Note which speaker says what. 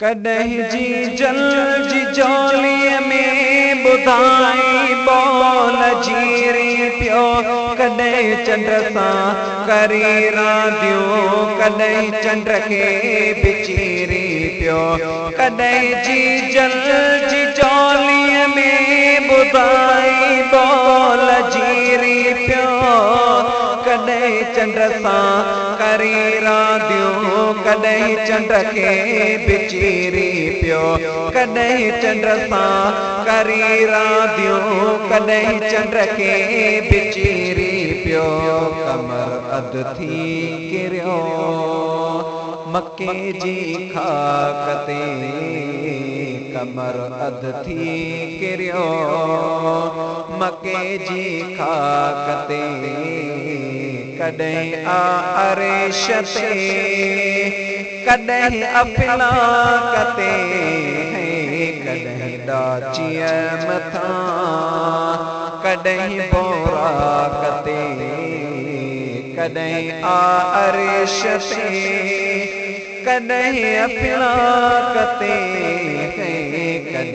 Speaker 1: कॾहिं जी जल जी जोलीअ में ॿुधाई बोल जीरी पियो, कॾहिं चंड सां करी रांदियूं, कॾहिं चंड खे बिचीरी पियो। कॾहिं जी जल जी जोलीअ में ॿुधाई बोल जीरी पियो, कॾहिं चंड सां करी रांदियूं, कॾहिं चंड खे बिचीरी पियो। कॾहिं चंड सां करी रांदियूं, कॾहिं चंड खे बिचीरी पियो। कमर अध थी किरियो मके जी खाक ते, कमर अध थी किरियो मके जी खाक ते। कॾहिं आरिश ते, कॾहिं अफलाक ते, कॾहिं डाचीअ मथां, कॾहिं बोराक ते, कॾहिं आरिश ते, कॾहिं अफलाक ते, कॾहिं